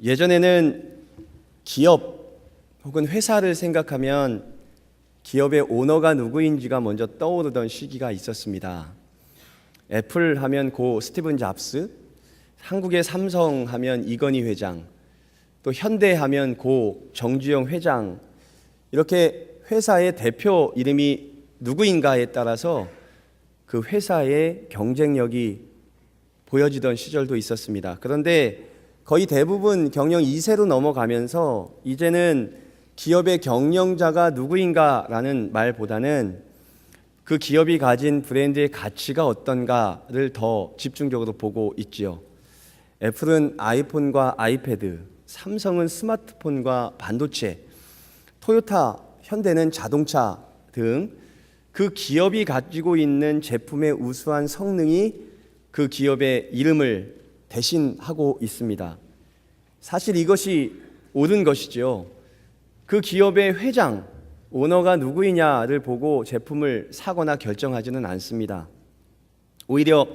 예전에는 기업 혹은 회사를 생각하면 기업의 오너가 누구인지가 먼저 떠오르던 시기가 있었습니다. 애플 하면 고 스티븐 잡스, 한국의 삼성 하면 이건희 회장, 또 현대 하면 고 정주영 회장, 이렇게 회사의 대표 이름이 누구인가에 따라서 그 회사의 경쟁력이 보여지던 시절도 있었습니다. 그런데 거의 대부분 경영 2세로 넘어가면서 이제는 기업의 경영자가 누구인가라는 말보다는 그 기업이 가진 브랜드의 가치가 어떤가를 더 집중적으로 보고 있지요. 애플은 아이폰과 아이패드, 삼성은 스마트폰과 반도체, 토요타, 현대는 자동차 등 그 기업이 가지고 있는 제품의 우수한 성능이 그 기업의 이름을 대신하고 있습니다. 사실 이것이 옳은 것이죠. 그 기업의 회장, 오너가 누구이냐를 보고 제품을 사거나 결정하지는 않습니다. 오히려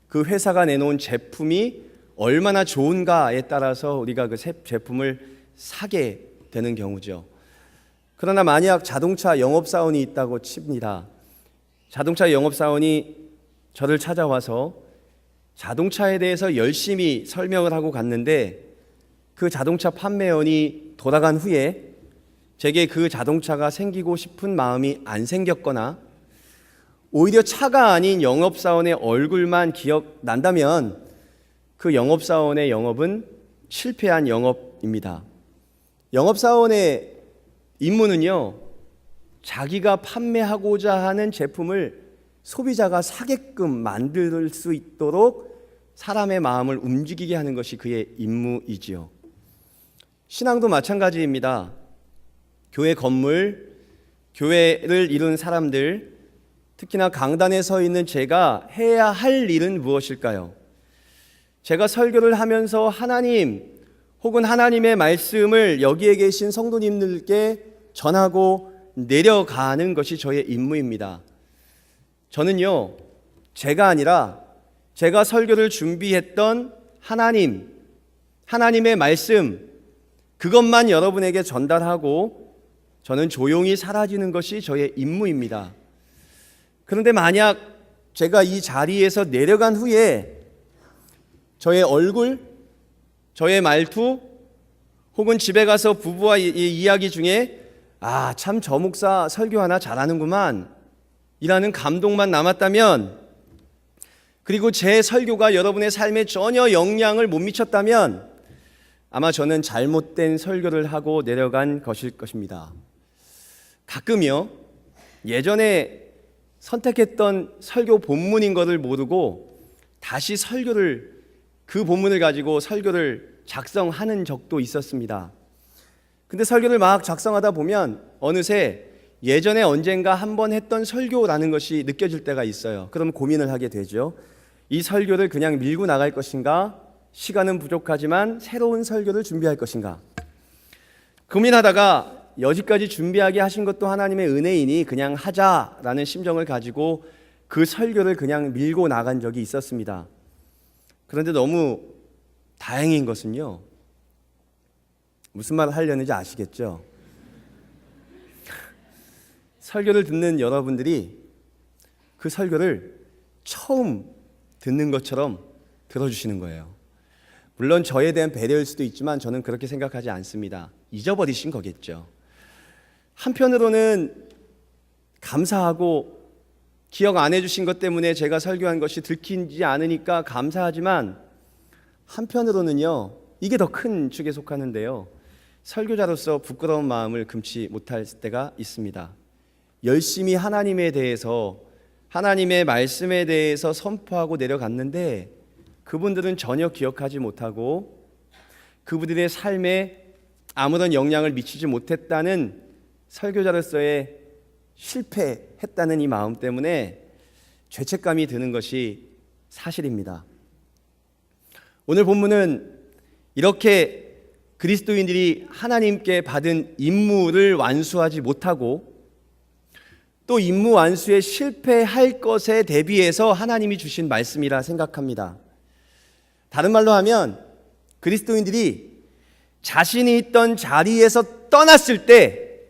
그 회사가 내놓은 제품이 얼마나 좋은가에 따라서 우리가 그 제품을 사게 되는 경우죠. 그러나 만약 자동차 영업사원이 있다고 칩니다. 자동차 영업사원이 저를 찾아와서 자동차에 대해서 열심히 설명을 하고 갔는데 그 자동차 판매원이 돌아간 후에 제게 그 자동차가 생기고 싶은 마음이 안 생겼거나 오히려 차가 아닌 영업사원의 얼굴만 기억난다면 그 영업사원의 영업은 실패한 영업입니다. 영업사원의 임무는요, 자기가 판매하고자 하는 제품을 소비자가 사게끔 만들 수 있도록 사람의 마음을 움직이게 하는 것이 그의 임무이지요. 신앙도 마찬가지입니다. 교회 건물, 교회를 이룬 사람들, 특히나 강단에 서 있는 제가 해야 할 일은 무엇일까요? 제가 설교를 하면서 하나님 혹은 하나님의 말씀을 여기에 계신 성도님들께 전하고 내려가는 것이 저의 임무입니다. 저는요, 제가 아니라 제가 설교를 준비했던 하나님의 말씀, 그것만 여러분에게 전달하고 저는 조용히 사라지는 것이 저의 임무입니다. 그런데 만약 제가 이 자리에서 내려간 후에 저의 얼굴, 저의 말투, 혹은 집에 가서 부부와 이야기 중에 참 저 목사 설교 하나 잘하는구만 이라는 감동만 남았다면, 그리고 제 설교가 여러분의 삶에 전혀 영향을 못 미쳤다면 아마 저는 잘못된 설교를 하고 내려간 것일 것입니다. 가끔요, 예전에 선택했던 설교 본문인 것을 모르고 다시 그 본문을 가지고 설교를 작성하는 적도 있었습니다. 근데 설교를 막 작성하다 보면 어느새 예전에 언젠가 한번 했던 설교라는 것이 느껴질 때가 있어요. 그럼 고민을 하게 되죠. 이 설교를 그냥 밀고 나갈 것인가? 시간은 부족하지만 새로운 설교를 준비할 것인가? 고민하다가 여지까지 준비하게 하신 것도 하나님의 은혜이니 그냥 하자라는 심정을 가지고 그 설교를 그냥 밀고 나간 적이 있었습니다. 그런데 너무 다행인 것은요, 무슨 말을 하려는지 아시겠죠? 설교를 듣는 여러분들이 그 설교를 처음 듣는 것처럼 들어주시는 거예요. 물론 저에 대한 배려일 수도 있지만 저는 그렇게 생각하지 않습니다. 잊어버리신 거겠죠. 한편으로는 감사하고 기억 안 해주신 것 때문에 제가 설교한 것이 들키지 않으니까 감사하지만, 한편으로는요, 이게 더 큰 축에 속하는데요, 설교자로서 부끄러운 마음을 금치 못할 때가 있습니다. 열심히 하나님에 대해서, 하나님의 말씀에 대해서 선포하고 내려갔는데 그분들은 전혀 기억하지 못하고 그분들의 삶에 아무런 영향을 미치지 못했다는, 설교자로서의 실패했다는 이 마음 때문에 죄책감이 드는 것이 사실입니다. 오늘 본문은 이렇게 그리스도인들이 하나님께 받은 임무를 완수하지 못하고 또 임무 완수에 실패할 것에 대비해서 하나님이 주신 말씀이라 생각합니다. 다른 말로 하면 그리스도인들이 자신이 있던 자리에서 떠났을 때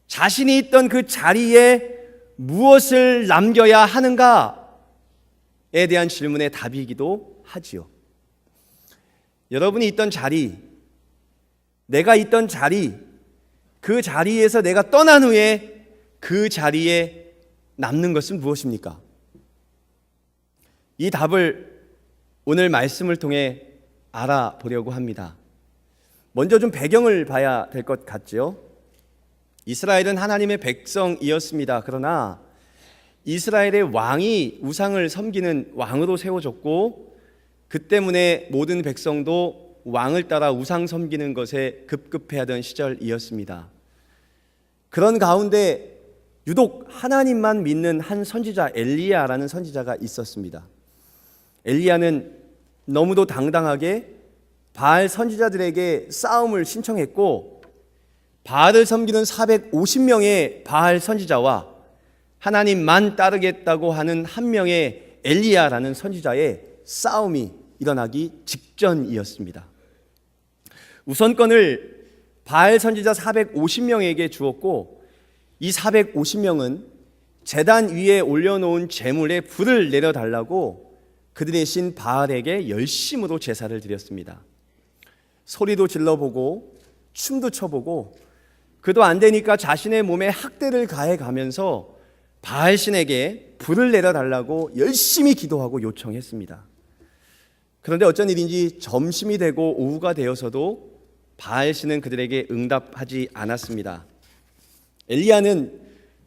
자신이 있던 그 자리에 무엇을 남겨야 하는가에 대한 질문의 답이기도 하지요. 여러분이 있던 자리, 내가 있던 자리, 그 자리에서 내가 떠난 후에 그 자리에 남는 것은 무엇입니까? 이 답을 오늘 말씀을 통해 알아보려고 합니다. 먼저 좀 배경을 봐야 될 것 같죠. 이스라엘은 하나님의 백성이었습니다. 그러나 이스라엘의 왕이 우상을 섬기는 왕으로 세워졌고 그 때문에 모든 백성도 왕을 따라 우상 섬기는 것에 급급해하던 시절이었습니다. 그런 가운데 유독 하나님만 믿는 한 선지자 엘리야라는 선지자가 있었습니다. 엘리야는 너무도 당당하게 바알 선지자들에게 싸움을 신청했고 바알을 섬기는 450명의 바알 선지자와 하나님만 따르겠다고 하는 한 명의 엘리야라는 선지자의 싸움이 일어나기 직전이었습니다. 우선권을 바알 선지자 450명에게 주었고 이 450명은 제단 위에 올려놓은 제물에 불을 내려달라고 그들의 신 바알에게 열심으로 제사를 드렸습니다. 소리도 질러보고 춤도 춰보고 그도 안 되니까 자신의 몸에 학대를 가해가면서 바알 신에게 불을 내려달라고 열심히 기도하고 요청했습니다. 그런데 어쩐 일인지 점심이 되고 오후가 되어서도 바알 신은 그들에게 응답하지 않았습니다. 엘리야는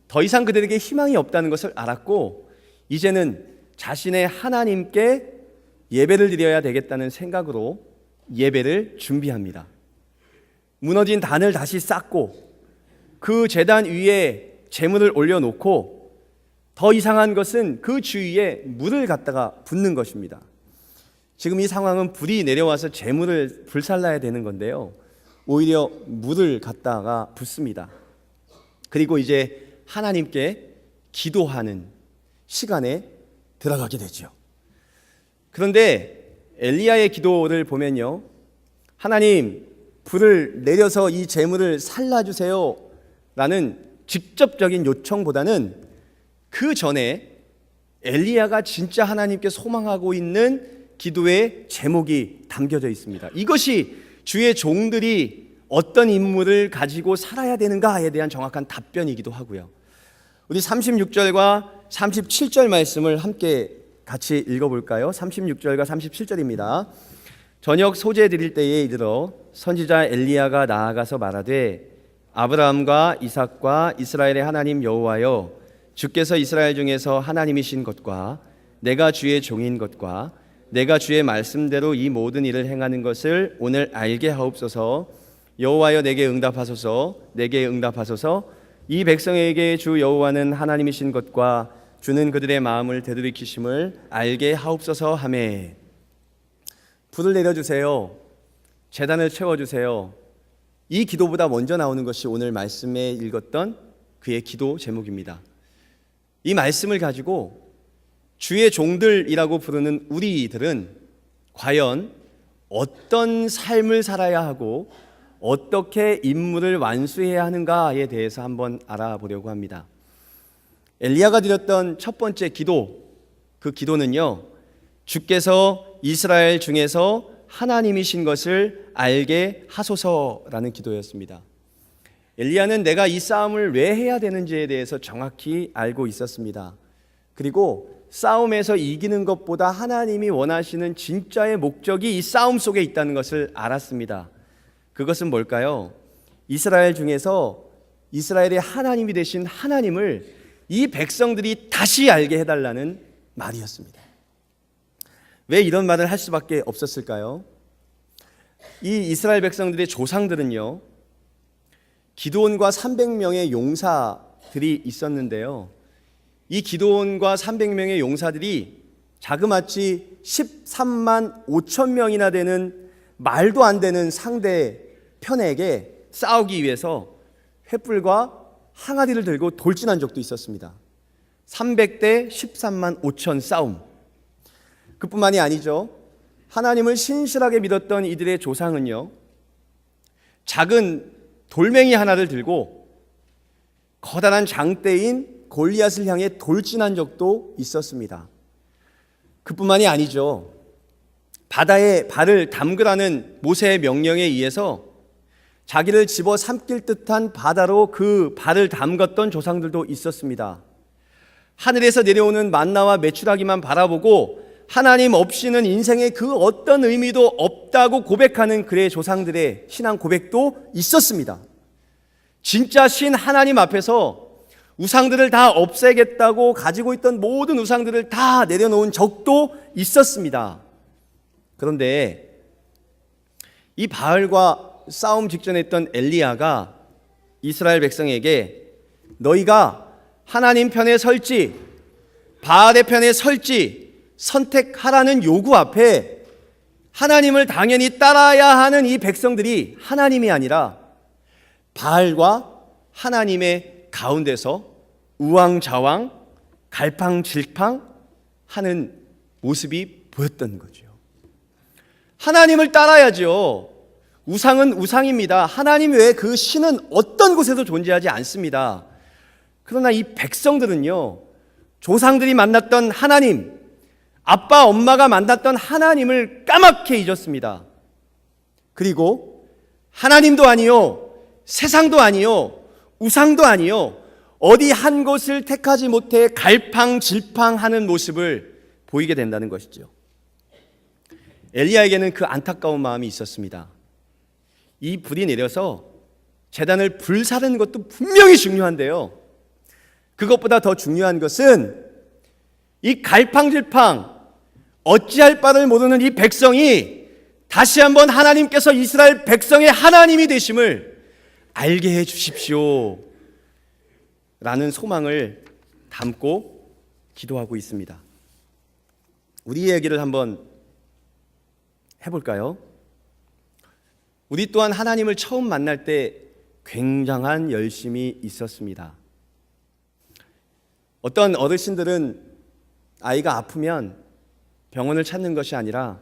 더 이상 그들에게 희망이 없다는 것을 알았고 이제는 자신의 하나님께 예배를 드려야 되겠다는 생각으로 예배를 준비합니다. 무너진 단을 다시 쌓고 그 제단 위에 제물을 올려놓고 더 이상한 것은 그 주위에 물을 갖다가 붓는 것입니다. 지금 이 상황은 불이 내려와서 제물을 불살라야 되는 건데요. 오히려 물을 갖다가 붓습니다. 그리고 이제 하나님께 기도하는 시간에 들어가게 되죠. 그런데 엘리야의 기도를 보면요, 하나님 불을 내려서 이 제물을 살라주세요 라는 직접적인 요청보다는 그 전에 엘리야가 진짜 하나님께 소망하고 있는 기도의 제목이 담겨져 있습니다. 이것이 주의 종들이 어떤 인물을 가지고 살아야 되는가에 대한 정확한 답변이기도 하고요. 우리 36절과 37절 말씀을 함께 같이 읽어볼까요? 36절과 37절입니다. 저녁 소재 드릴 때에 이르러 선지자 엘리야가 나아가서 말하되 아브라함과 이삭과 이스라엘의 하나님 여호와여, 주께서 이스라엘 중에서 하나님이신 것과 내가 주의 종인 것과 내가 주의 말씀대로 이 모든 일을 행하는 것을 오늘 알게 하옵소서. 여호와여 내게 응답하소서. 내게 응답하소서. 이 백성에게 주 여호와는 하나님이신 것과 주는 그들의 마음을 되돌이키심을 알게 하옵소서 하매. 불을 내려주세요. 제단을 채워주세요. 이 기도보다 먼저 나오는 것이 오늘 말씀에 읽었던 그의 기도 제목입니다. 이 말씀을 가지고 주의 종들이라고 부르는 우리들은 과연 어떤 삶을 살아야 하고 어떻게 임무를 완수해야 하는가에 대해서 한번 알아보려고 합니다. 엘리야가 드렸던 첫 번째 기도, 그 기도는요, 주께서 이스라엘 중에서 하나님이신 것을 알게 하소서라는 기도였습니다. 엘리야는 내가 이 싸움을 왜 해야 되는지에 대해서 정확히 알고 있었습니다. 그리고 싸움에서 이기는 것보다 하나님이 원하시는 진짜의 목적이 이 싸움 속에 있다는 것을 알았습니다. 그것은 뭘까요? 이스라엘 중에서 이스라엘의 하나님이 되신 하나님을 이 백성들이 다시 알게 해달라는 말이었습니다. 왜 이런 말을 할 수밖에 없었을까요? 이 이스라엘 백성들의 조상들은요, 기드온과 300명의 용사들이 있었는데요, 이 기드온과 300명의 용사들이 자그마치 13만 5천 명이나 되는 말도 안 되는 상대 편에게 싸우기 위해서 횃불과 항아리를 들고 돌진한 적도 있었습니다. 300대 13만 5천 싸움. 그뿐만이 아니죠. 하나님을 신실하게 믿었던 이들의 조상은요, 작은 돌멩이 하나를 들고 커다란 장대인 골리앗을 향해 돌진한 적도 있었습니다. 그뿐만이 아니죠. 바다에 발을 담그라는 모세의 명령에 의해서 자기를 집어 삼킬 듯한 바다로 그 발을 담갔던 조상들도 있었습니다. 하늘에서 내려오는 만나와 메추라기만 바라보고 하나님 없이는 인생에 그 어떤 의미도 없다고 고백하는 그의 조상들의 신앙 고백도 있었습니다. 진짜 신 하나님 앞에서 우상들을 다 없애겠다고 가지고 있던 모든 우상들을 다 내려놓은 적도 있었습니다. 그런데 이 바알과 싸움 직전에 있던 엘리야가 이스라엘 백성에게 너희가 하나님 편에 설지 바알의 편에 설지 선택하라는 요구 앞에 하나님을 당연히 따라야 하는 이 백성들이 하나님이 아니라 바알과 하나님의 가운데서 우왕좌왕 갈팡질팡 하는 모습이 보였던 거죠. 하나님을 따라야죠. 우상은 우상입니다. 하나님 외에 그 신은 어떤 곳에도 존재하지 않습니다. 그러나 이 백성들은요, 조상들이 만났던 하나님, 아빠 엄마가 만났던 하나님을 까맣게 잊었습니다. 그리고 하나님도 아니요, 세상도 아니요, 우상도 아니요, 어디 한 곳을 택하지 못해 갈팡질팡하는 모습을 보이게 된다는 것이죠. 엘리야에게는 그 안타까운 마음이 있었습니다. 이 불이 내려서 제단을 불사르는 것도 분명히 중요한데요, 그것보다 더 중요한 것은 이 갈팡질팡 어찌할 바를 모르는 이 백성이 다시 한번 하나님께서 이스라엘 백성의 하나님이 되심을 알게 해 주십시오 라는 소망을 담고 기도하고 있습니다. 우리 얘기를 한번 해볼까요? 우리 또한 하나님을 처음 만날 때 굉장한 열심이 있었습니다. 어떤 어르신들은 아이가 아프면 병원을 찾는 것이 아니라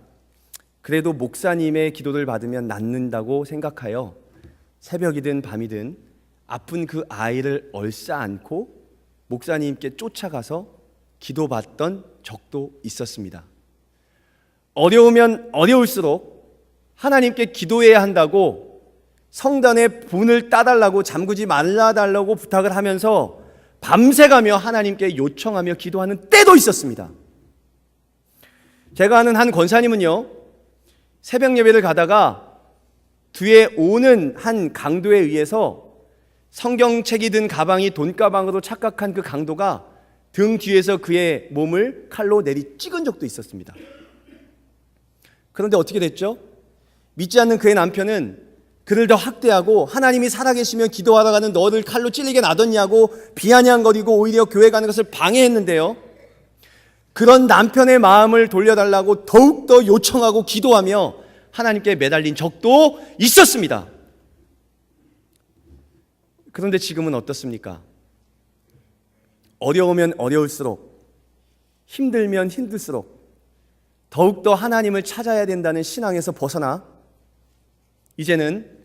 그래도 목사님의 기도를 받으면 낫는다고 생각하여 새벽이든 밤이든 아픈 그 아이를 얼싸안고 목사님께 쫓아가서 기도받던 적도 있었습니다. 어려우면 어려울수록 하나님께 기도해야 한다고 성단의 분을 따달라고 잠그지 말라달라고 부탁을 하면서 밤새가며 하나님께 요청하며 기도하는 때도 있었습니다. 제가 아는 한 권사님은요, 새벽 예배를 가다가 뒤에 오는 한 강도에 의해서 성경책이 든 가방이 돈가방으로 착각한 그 강도가 등 뒤에서 그의 몸을 칼로 내리 찍은 적도 있었습니다. 그런데 어떻게 됐죠? 믿지 않는 그의 남편은 그를 더 학대하고 하나님이 살아계시면 기도하러 가는 너를 칼로 찔리게 놔뒀냐고 비아냥거리고 오히려 교회 가는 것을 방해했는데요, 그런 남편의 마음을 돌려달라고 더욱더 요청하고 기도하며 하나님께 매달린 적도 있었습니다. 그런데 지금은 어떻습니까? 어려우면 어려울수록, 힘들면 힘들수록 더욱더 하나님을 찾아야 된다는 신앙에서 벗어나 이제는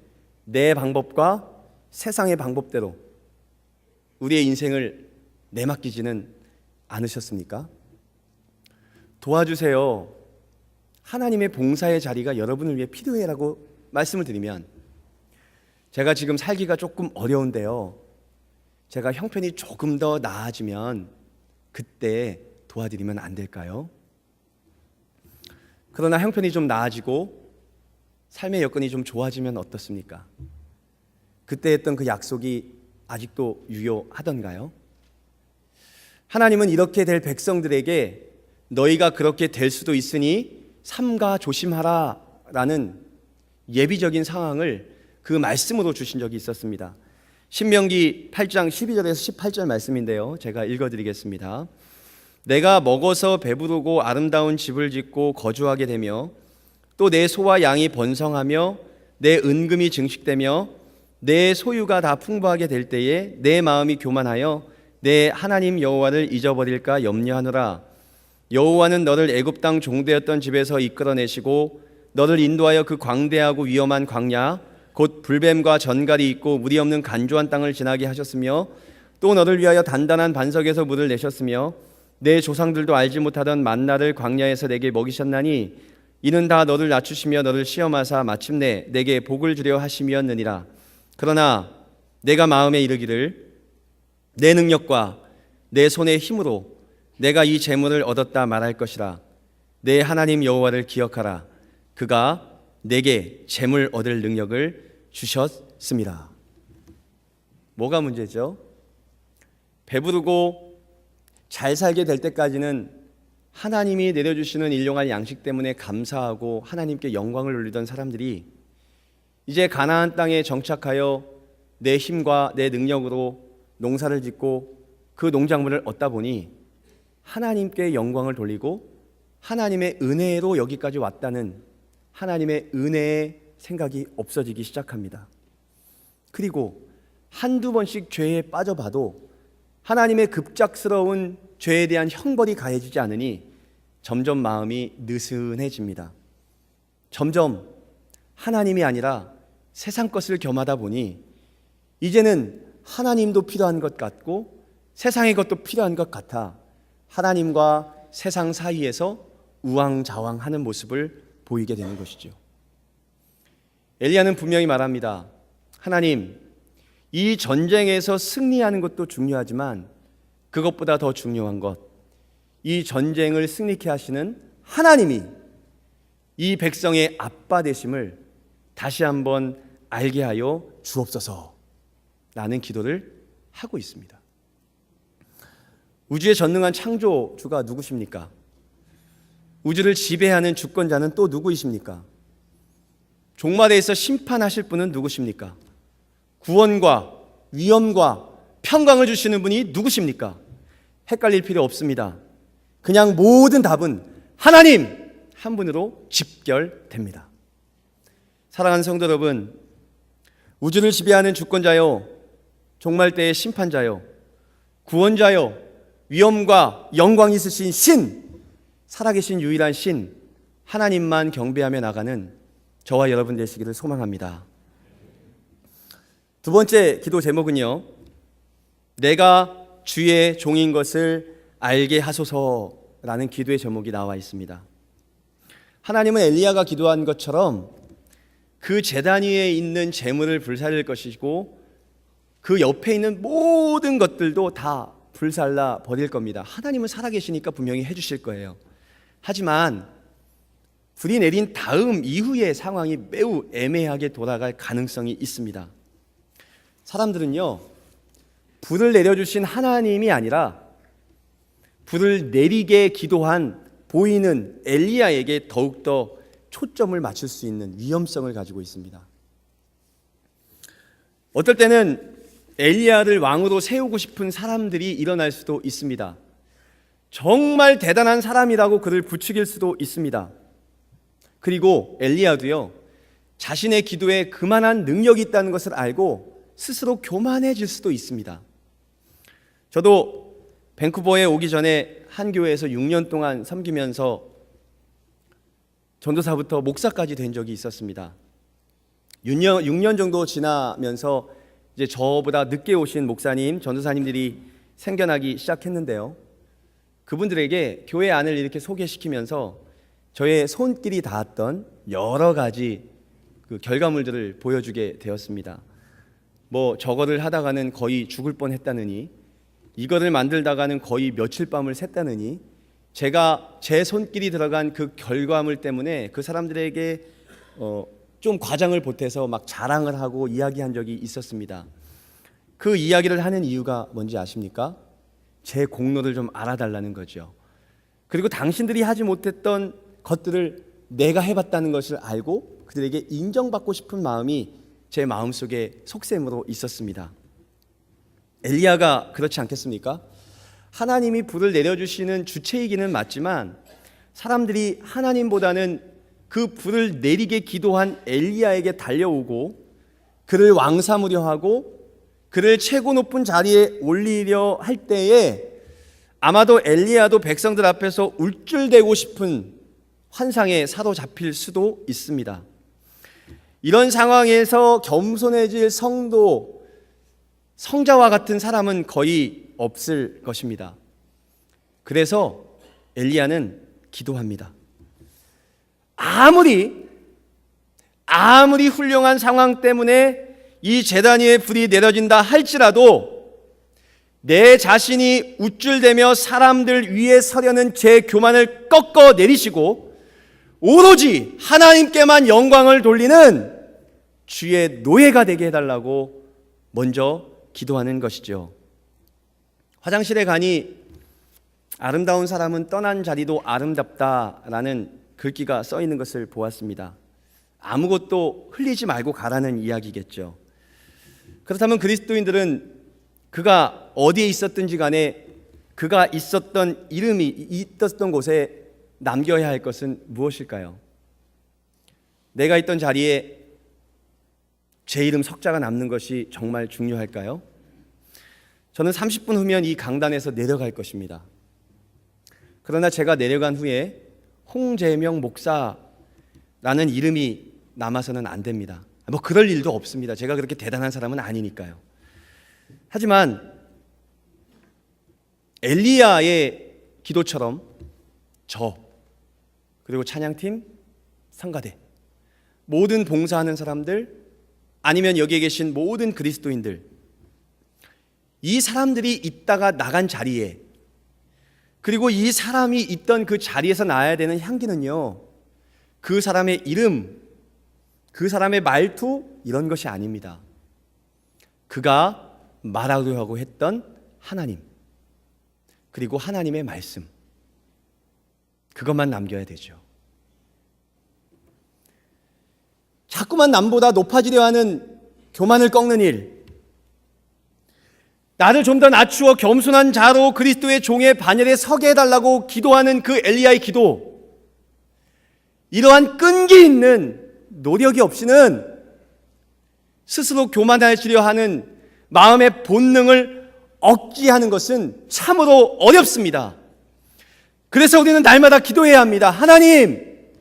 내 방법과 세상의 방법대로 우리의 인생을 내맡기지는 않으셨습니까? 도와주세요. 하나님의 봉사의 자리가 여러분을 위해 필요해라고 말씀을 드리면, 제가 지금 살기가 조금 어려운데요, 제가 형편이 조금 더 나아지면 그때 도와드리면 안 될까요? 그러나 형편이 좀 나아지고 삶의 여건이 좀 좋아지면 어떻습니까? 그때 했던 그 약속이 아직도 유효하던가요? 하나님은 이렇게 될 백성들에게 너희가 그렇게 될 수도 있으니 삼가 조심하라 라는 예비적인 상황을 그 말씀으로 주신 적이 있었습니다. 신명기 8장 12절에서 18절 말씀인데요, 제가 읽어드리겠습니다. 내가 먹어서 배부르고 아름다운 집을 짓고 거주하게 되며 또 내 소와 양이 번성하며 내 은금이 증식되며 내 소유가 다 풍부하게 될 때에 내 마음이 교만하여 내 하나님 여호와를 잊어버릴까 염려하노라. 여호와는 너를 애굽 땅 종되었던 집에서 이끌어내시고 너를 인도하여 그 광대하고 위험한 광야 곧 불뱀과 전갈이 있고 물이 없는 간조한 땅을 지나게 하셨으며 또 너를 위하여 단단한 반석에서 물을 내셨으며 내 조상들도 알지 못하던 만나를 광야에서 내게 먹이셨나니 이는 다 너를 낮추시며 너를 시험하사 마침내 내게 복을 주려 하심이었느니라. 그러나 내가 마음에 이르기를 내 능력과 내 손의 힘으로 내가 이 재물을 얻었다 말할 것이라. 내 하나님 여호와를 기억하라. 그가 내게 재물 얻을 능력을 주셨습니다. 뭐가 문제죠? 배부르고 잘 살게 될 때까지는 하나님이 내려주시는 일용할 양식 때문에 감사하고 하나님께 영광을 돌리던 사람들이 이제 가나안 땅에 정착하여 내 힘과 내 능력으로 농사를 짓고 그 농작물을 얻다 보니 하나님께 영광을 돌리고 하나님의 은혜로 여기까지 왔다는 하나님의 은혜의 생각이 없어지기 시작합니다. 그리고 한두 번씩 죄에 빠져봐도 하나님의 급작스러운 죄에 대한 형벌이 가해지지 않으니 점점 마음이 느슨해집니다. 점점 하나님이 아니라 세상 것을 겸하다 보니 이제는 하나님도 필요한 것 같고 세상의 것도 필요한 것 같아 하나님과 세상 사이에서 우왕좌왕하는 모습을 보이게 되는 것이죠. 엘리야는 분명히 말합니다. 하나님, 이 전쟁에서 승리하는 것도 중요하지만 그것보다 더 중요한 것, 이 전쟁을 승리케 하시는 하나님이 이 백성의 아빠 되심을 다시 한번 알게 하여 주옵소서 라는 기도를 하고 있습니다. 우주의 전능한 창조주가 누구십니까? 우주를 지배하는 주권자는 또 누구이십니까? 종말에서 심판하실 분은 누구십니까? 구원과 위엄과 평강을 주시는 분이 누구십니까? 헷갈릴 필요 없습니다. 그냥 모든 답은 하나님 한 분으로 집결됩니다. 사랑하는 성도 여러분, 우주를 지배하는 주권자요, 종말 때의 심판자요, 구원자요, 위엄과 영광이 있으신 신, 살아계신 유일한 신 하나님만 경배하며 나가는 저와 여러분 되시기를 소망합니다. 두 번째 기도 제목은요, 내가 주의 종인 것을 알게 하소서라는 기도의 제목이 나와 있습니다. 하나님은 엘리야가 기도한 것처럼 그 제단 위에 있는 재물을 불살릴 것이고 그 옆에 있는 모든 것들도 다 불살라 버릴 겁니다. 하나님은 살아계시니까 분명히 해주실 거예요. 하지만 불이 내린 다음 이후의 상황이 매우 애매하게 돌아갈 가능성이 있습니다. 사람들은요, 불을 내려주신 하나님이 아니라 불을 내리게 기도한 보이는 엘리야에게 더욱더 초점을 맞출 수 있는 위험성을 가지고 있습니다. 어떨 때는 엘리야를 왕으로 세우고 싶은 사람들이 일어날 수도 있습니다. 정말 대단한 사람이라고 그를 부추길 수도 있습니다. 그리고 엘리야도요, 자신의 기도에 그만한 능력이 있다는 것을 알고 스스로 교만해질 수도 있습니다. 저도 밴쿠버에 오기 전에 한 교회에서 6년 동안 섬기면서 전도사부터 목사까지 된 적이 있었습니다. 6년 정도 지나면서 이제 저보다 늦게 오신 목사님, 전도사님들이 생겨나기 시작했는데요. 그분들에게 교회 안을 이렇게 소개시키면서 저의 손길이 닿았던 여러 가지 그 결과물들을 보여주게 되었습니다. 뭐 저거를 하다가는 거의 죽을 뻔했다느니, 이거를 만들다가는 거의 며칠 밤을 샜다느니, 제가 제 손길이 들어간 그 결과물 때문에 그 사람들에게 좀 과장을 보태서 막 자랑을 하고 이야기한 적이 있었습니다. 그 이야기를 하는 이유가 뭔지 아십니까? 제 공로를 좀 알아달라는 거죠. 그리고 당신들이 하지 못했던 것들을 내가 해봤다는 것을 알고 그들에게 인정받고 싶은 마음이 제 마음속에 속셈으로 있었습니다. 엘리야가 그렇지 않겠습니까? 하나님이 불을 내려주시는 주체이기는 맞지만 사람들이 하나님보다는 그 불을 내리게 기도한 엘리야에게 달려오고 그를 왕 삼으려 하고 그를 최고 높은 자리에 올리려 할 때에 아마도 엘리야도 백성들 앞에서 울줄대고 싶은 환상에 사로잡힐 수도 있습니다. 이런 상황에서 겸손해질 성도, 성자와 같은 사람은 거의 없을 것입니다. 그래서 엘리야는 기도합니다. 아무리 훌륭한 상황 때문에 이 제단 위에 불이 내려진다 할지라도 내 자신이 우쭐대며 사람들 위에 서려는 제 교만을 꺾어 내리시고 오로지 하나님께만 영광을 돌리는 주의 노예가 되게 해달라고 먼저 기도하는 것이죠. 화장실에 가니 아름다운 사람은 떠난 자리도 아름답다라는 글귀가 써 있는 것을 보았습니다. 아무것도 흘리지 말고 가라는 이야기겠죠. 그렇다면 그리스도인들은 그가 어디에 있었든지 간에 그가 있었던 이름이 있었던 곳에 남겨야 할 것은 무엇일까요? 내가 있던 자리에 제 이름 석자가 남는 것이 정말 중요할까요? 저는 30분 후면 이 강단에서 내려갈 것입니다. 그러나 제가 내려간 후에 홍재명 목사라는 이름이 남아서는 안 됩니다. 뭐 그럴 일도 없습니다. 제가 그렇게 대단한 사람은 아니니까요. 하지만 엘리야의 기도처럼 저 그리고 찬양팀, 성가대, 모든 봉사하는 사람들, 아니면 여기에 계신 모든 그리스도인들, 이 사람들이 있다가 나간 자리에, 그리고 이 사람이 있던 그 자리에서 나야 되는 향기는요, 그 사람의 이름, 그 사람의 말투, 이런 것이 아닙니다. 그가 말하려고 했던 하나님, 그리고 하나님의 말씀, 그것만 남겨야 되죠. 자꾸만 남보다 높아지려 하는 교만을 꺾는 일, 나를 좀 더 낮추어 겸손한 자로 그리스도의 종의 반열에 서게 해달라고 기도하는 그 엘리야의 기도, 이러한 끈기 있는 노력이 없이는 스스로 교만해지려 하는 마음의 본능을 억제하는 것은 참으로 어렵습니다. 그래서 우리는 날마다 기도해야 합니다. 하나님,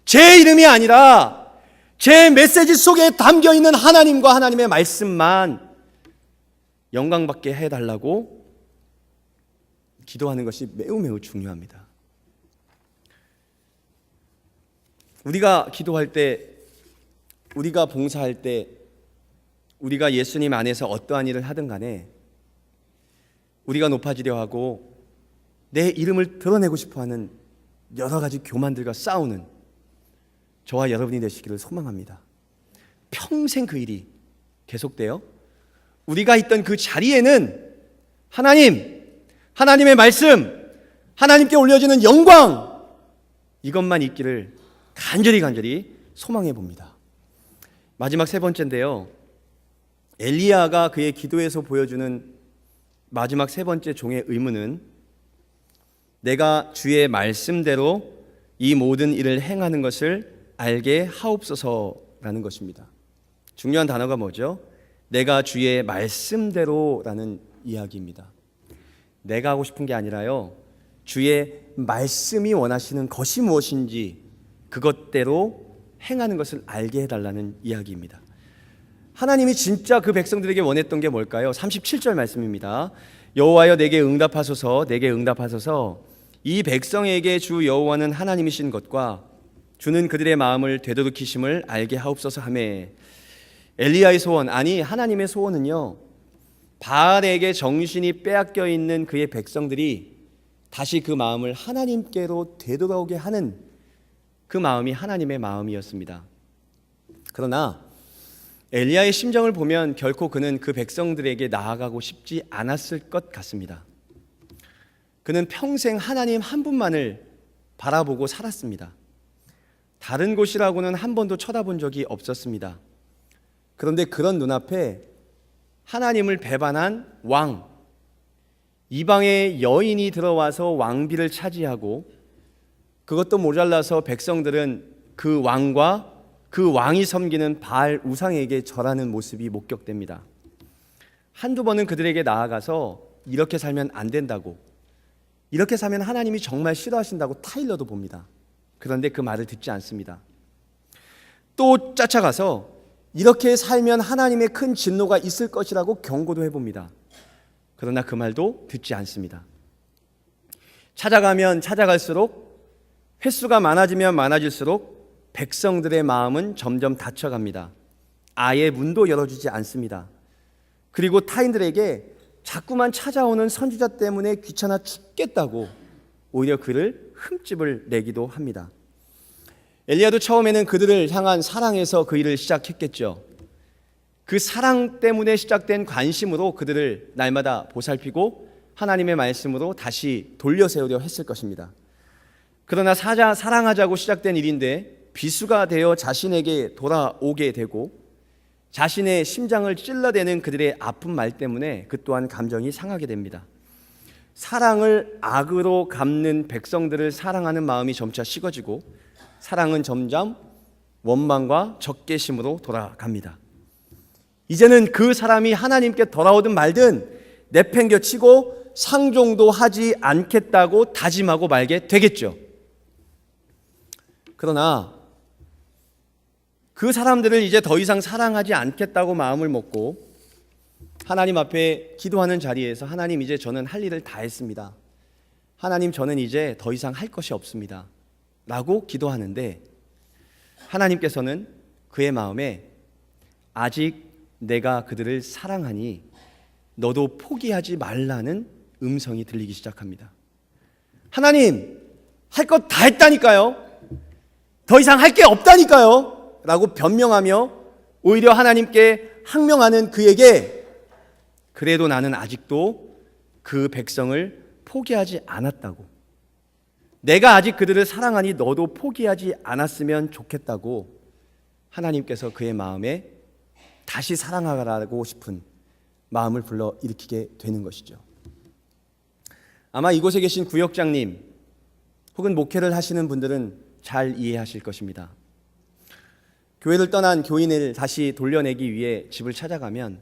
제 이름이 아니라 제 메시지 속에 담겨있는 하나님과 하나님의 말씀만 영광받게 해달라고 기도하는 것이 매우 중요합니다. 우리가 기도할 때, 우리가 봉사할 때, 우리가 예수님 안에서 어떠한 일을 하든 간에 우리가 높아지려 하고 내 이름을 드러내고 싶어하는 여러 가지 교만들과 싸우는 저와 여러분이 되시기를 소망합니다. 평생 그 일이 계속돼요. 우리가 있던 그 자리에는 하나님, 하나님의 말씀, 하나님께 올려지는 영광, 이것만 있기를 간절히 소망해 봅니다. 마지막 세 번째인데요, 엘리야가 그의 기도에서 보여주는 마지막 세 번째 종의 의무는 내가 주의 말씀대로 이 모든 일을 행하는 것을 알게 하옵소서라는 것입니다. 중요한 단어가 뭐죠? 내가 주의 말씀대로라는 이야기입니다. 내가 하고 싶은 게 아니라요, 주의 말씀이 원하시는 것이 무엇인지 그것대로 행하는 것을 알게 해달라는 이야기입니다. 하나님이 진짜 그 백성들에게 원했던 게 뭘까요? 37절 말씀입니다. 여호와여 내게 응답하소서, 내게 응답하소서. 이 백성에게 주 여호와는 하나님이신 것과 주는 그들의 마음을 되돌이키심을 알게 하옵소서 하며, 엘리야의 소원, 아니 하나님의 소원은요, 바알에게 정신이 빼앗겨 있는 그의 백성들이 다시 그 마음을 하나님께로 되돌아오게 하는 그 마음이 하나님의 마음이었습니다. 그러나 엘리야의 심정을 보면 결코 그는 그 백성들에게 나아가고 싶지 않았을 것 같습니다. 그는 평생 하나님 한 분만을 바라보고 살았습니다. 다른 곳이라고는 한 번도 쳐다본 적이 없었습니다. 그런데 그런 눈앞에 하나님을 배반한 왕, 이방의 여인이 들어와서 왕비를 차지하고, 그것도 모자라서 백성들은 그 왕과 그 왕이 섬기는 바알 우상에게 절하는 모습이 목격됩니다. 한두 번은 그들에게 나아가서 이렇게 살면 안 된다고, 이렇게 살면 하나님이 정말 싫어하신다고 타일러도 봅니다. 그런데 그 말을 듣지 않습니다. 또 쫓아가서 이렇게 살면 하나님의 큰 진노가 있을 것이라고 경고도 해봅니다. 그러나 그 말도 듣지 않습니다. 찾아가면 찾아갈수록, 횟수가 많아지면 많아질수록 백성들의 마음은 점점 닫혀갑니다. 아예 문도 열어주지 않습니다. 그리고 타인들에게 자꾸만 찾아오는 선지자 때문에 귀찮아 죽겠다고 오히려 그를 흠집을 내기도 합니다. 엘리야도 처음에는 그들을 향한 사랑에서 그 일을 시작했겠죠. 그 사랑 때문에 시작된 관심으로 그들을 날마다 보살피고 하나님의 말씀으로 다시 돌려세우려 했을 것입니다. 그러나 사랑하자고 시작된 일인데 비수가 되어 자신에게 돌아오게 되고 자신의 심장을 찔러대는 그들의 아픈 말 때문에 그 또한 감정이 상하게 됩니다. 사랑을 악으로 갚는 백성들을 사랑하는 마음이 점차 식어지고 사랑은 점점 원망과 적개심으로 돌아갑니다. 이제는 그 사람이 하나님께 돌아오든 말든 내팽겨치고 상종도 하지 않겠다고 다짐하고 말게 되겠죠. 그러나 그 사람들을 이제 더 이상 사랑하지 않겠다고 마음을 먹고 하나님 앞에 기도하는 자리에서 하나님, 이제 저는 할 일을 다 했습니다. 하나님, 저는 이제 더 이상 할 것이 없습니다 라고 기도하는데 하나님께서는 그의 마음에 아직 내가 그들을 사랑하니 너도 포기하지 말라는 음성이 들리기 시작합니다. 하나님, 할 것 다 했다니까요. 더 이상 할 게 없다니까요 라고 변명하며 오히려 하나님께 항명하는 그에게 그래도 나는 아직도 그 백성을 포기하지 않았다고, 내가 아직 그들을 사랑하니 너도 포기하지 않았으면 좋겠다고 하나님께서 그의 마음에 다시 사랑하라고 싶은 마음을 불러일으키게 되는 것이죠. 아마 이곳에 계신 구역장님 혹은 목회를 하시는 분들은 잘 이해하실 것입니다. 교회를 떠난 교인을 다시 돌려내기 위해 집을 찾아가면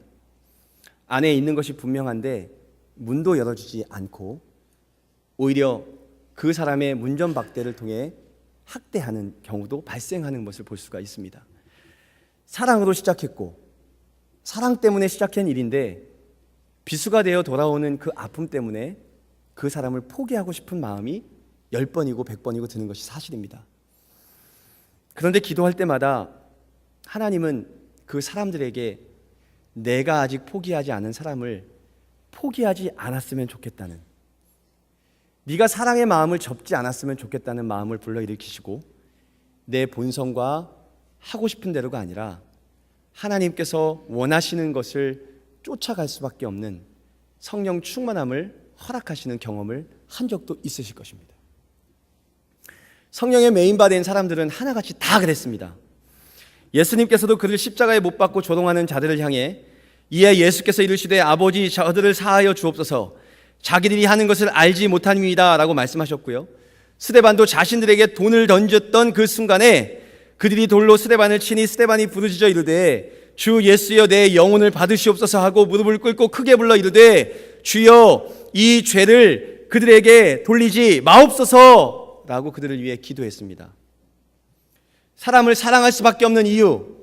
안에 있는 것이 분명한데 문도 열어주지 않고 오히려 그 사람의 문전박대를 통해 학대하는 경우도 발생하는 것을 볼 수가 있습니다. 사랑으로 시작했고 사랑 때문에 시작한 일인데 비수가 되어 돌아오는 그 아픔 때문에 그 사람을 포기하고 싶은 마음이 10번이고 100번이고 드는 것이 사실입니다. 그런데 기도할 때마다 하나님은 그 사람들에게 내가 아직 포기하지 않은 사람을 포기하지 않았으면 좋겠다는, 네가 사랑의 마음을 접지 않았으면 좋겠다는 마음을 불러일으키시고 내 본성과 하고 싶은 대로가 아니라 하나님께서 원하시는 것을 쫓아갈 수밖에 없는 성령 충만함을 허락하시는 경험을 한 적도 있으실 것입니다. 성령의 메인바된 사람들은 하나같이 다 그랬습니다. 예수님께서도 그를 십자가에 못 박고 조롱하는 자들을 향해 이에 예수께서 이르시되 아버지, 저들을 사하여 주옵소서, 자기들이 하는 것을 알지 못함이다 라고 말씀하셨고요. 스데반도 자신들에게 돈을 던졌던 그 순간에 그들이 돌로 스데반을 치니 스데반이 부르짖어 이르되 주 예수여 내 영혼을 받으시옵소서 하고 무릎을 꿇고 크게 불러 이르되 주여 이 죄를 그들에게 돌리지 마옵소서 라고 그들을 위해 기도했습니다. 사람을 사랑할 수밖에 없는 이유,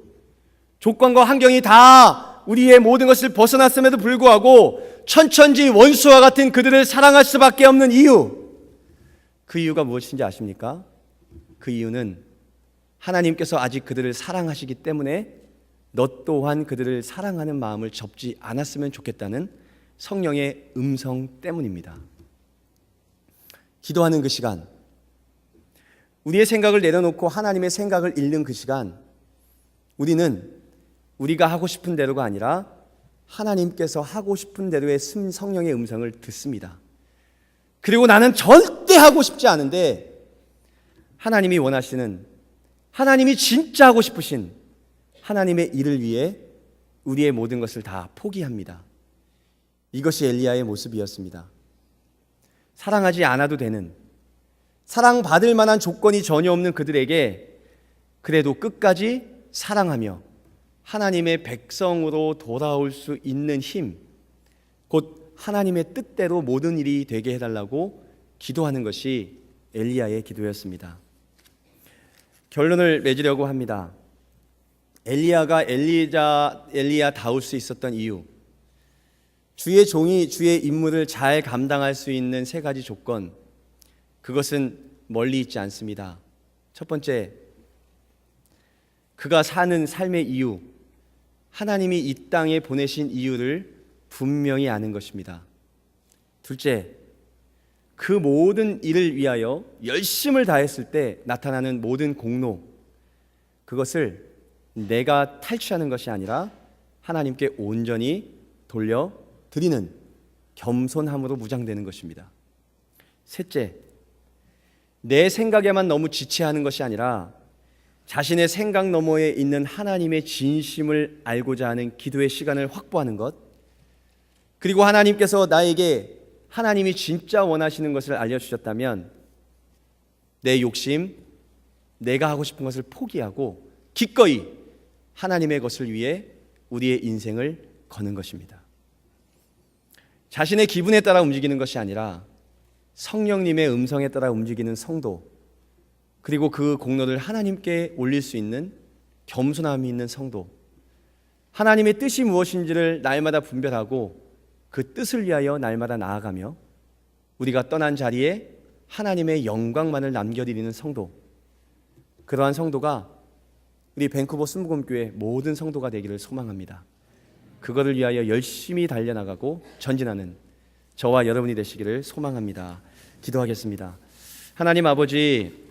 조건과 환경이 다 우리의 모든 것을 벗어났음에도 불구하고 천천지 원수와 같은 그들을 사랑할 수밖에 없는 이유, 그 이유가 무엇인지 아십니까? 그 이유는 하나님께서 아직 그들을 사랑하시기 때문에 너 또한 그들을 사랑하는 마음을 접지 않았으면 좋겠다는 성령의 음성 때문입니다. 기도하는 그 시간, 우리의 생각을 내려놓고 하나님의 생각을 읽는 그 시간, 우리는 우리가 하고 싶은 대로가 아니라 하나님께서 하고 싶은 대로의 성령의 음성을 듣습니다. 그리고 나는 절대 하고 싶지 않은데 하나님이 원하시는, 하나님이 진짜 하고 싶으신 하나님의 일을 위해 우리의 모든 것을 다 포기합니다. 이것이 엘리야의 모습이었습니다. 사랑하지 않아도 되는, 사랑받을 만한 조건이 전혀 없는 그들에게 그래도 끝까지 사랑하며 하나님의 백성으로 돌아올 수 있는 힘, 곧 하나님의 뜻대로 모든 일이 되게 해달라고 기도하는 것이 엘리야의 기도였습니다. 결론을 맺으려고 합니다. 엘리야가 엘리야다울 수 있었던 이유, 주의 종이 주의 임무를 잘 감당할 수 있는 세 가지 조건, 그것은 멀리 있지 않습니다. 첫 번째, 그가 사는 삶의 이유, 하나님이 이 땅에 보내신 이유를 분명히 아는 것입니다. 둘째, 그 모든 일을 위하여 열심을 다했을 때 나타나는 모든 공로, 그것을 내가 탈취하는 것이 아니라 하나님께 온전히 돌려드리는 겸손함으로 무장되는 것입니다. 셋째, 내 생각에만 너무 지체하는 것이 아니라 자신의 생각 너머에 있는 하나님의 진심을 알고자 하는 기도의 시간을 확보하는 것, 그리고 하나님께서 나에게 하나님이 진짜 원하시는 것을 알려주셨다면 내 욕심, 내가 하고 싶은 것을 포기하고 기꺼이 하나님의 것을 위해 우리의 인생을 거는 것입니다. 자신의 기분에 따라 움직이는 것이 아니라 성령님의 음성에 따라 움직이는 성도, 그리고 그 공로를 하나님께 올릴 수 있는 겸손함이 있는 성도, 하나님의 뜻이 무엇인지를 날마다 분별하고 그 뜻을 위하여 날마다 나아가며 우리가 떠난 자리에 하나님의 영광만을 남겨드리는 성도, 그러한 성도가 우리 밴쿠버 순복음교회 모든 성도가 되기를 소망합니다. 그거를 위하여 열심히 달려나가고 전진하는 저와 여러분이 되시기를 소망합니다. 기도하겠습니다. 하나님 아버지,